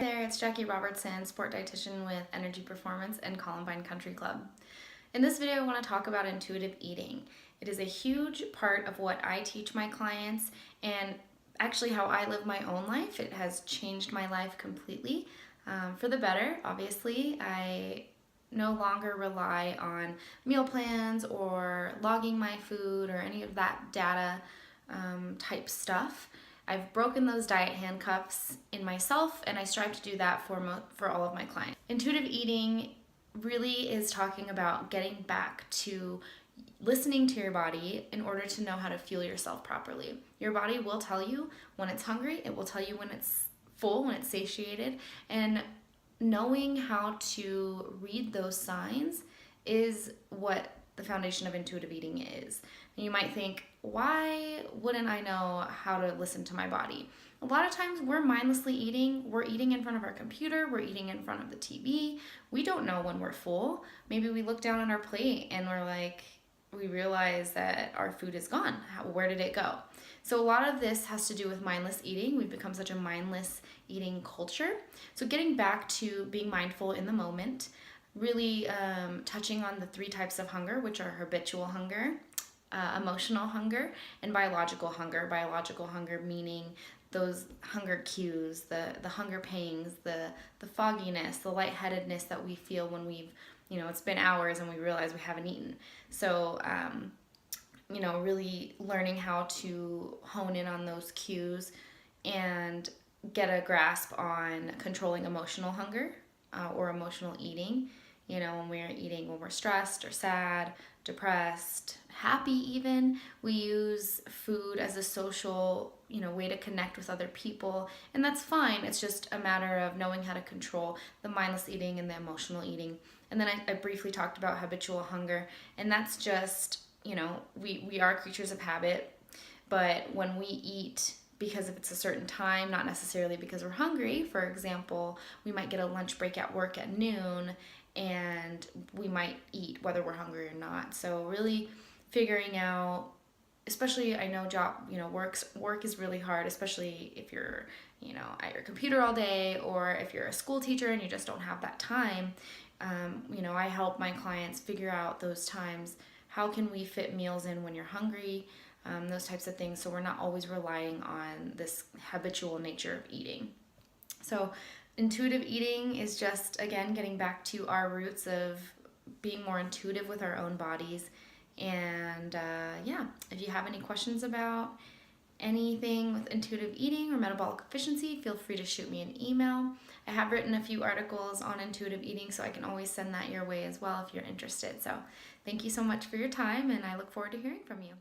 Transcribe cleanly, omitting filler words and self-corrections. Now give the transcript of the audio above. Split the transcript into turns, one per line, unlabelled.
there, it's Jackie Robertson, sport dietitian with Energy Performance and Columbine Country Club. In this video, I want to talk about intuitive eating. It is a huge part of what I teach my clients and actually how I live my own life. It has changed my life completely for the better. Obviously, I no longer rely on meal plans or logging my food or any of that data type stuff. I've broken those diet handcuffs in myself, and I strive to do that for all of my clients. Intuitive eating really is talking about getting back to listening to your body in order to know how to fuel yourself properly. Your body will tell you when it's hungry, it will tell you when it's full, when it's satiated, and knowing how to read those signs is what the foundation of intuitive eating is. And you might think, why wouldn't I know how to listen to my body? A lot of times we're mindlessly eating. We're eating in front of our computer. We're eating in front of the TV. We don't know when we're full. Maybe we look down on our plate and we realize that our food is gone. Where did it go? So a lot of this has to do with mindless eating. We've become such a mindless eating culture. So getting back to being mindful in the moment, really touching on the three types of hunger, which are habitual hunger, emotional hunger, and biological hunger. Biological hunger meaning those hunger cues, the hunger pangs, the fogginess, the lightheadedness that we feel when it's been hours and we realize we haven't eaten. So, really learning how to hone in on those cues and get a grasp on controlling emotional hunger or emotional eating. When we're eating when we're stressed or sad, depressed, happy even, we use food as a social, way to connect with other people, and that's fine. It's just a matter of knowing how to control the mindless eating and the emotional eating. And then I briefly talked about habitual hunger, and that's just, we are creatures of habit, but when we eat because if it's a certain time, not necessarily because we're hungry. For example, we might get a lunch break at work at noon, and we might eat whether we're hungry or not. So really figuring out, especially I know work is really hard, especially if you're, at your computer all day, or if you're a school teacher and you just don't have that time. I help my clients figure out those times. How can we fit meals in when you're hungry? Those types of things, so we're not always relying on this habitual nature of eating. So intuitive eating is just, again, getting back to our roots of being more intuitive with our own bodies. And if you have any questions about anything with intuitive eating or metabolic efficiency, feel free to shoot me an email. I have written a few articles on intuitive eating, so I can always send that your way as well if you're interested. So thank you so much for your time, and I look forward to hearing from you.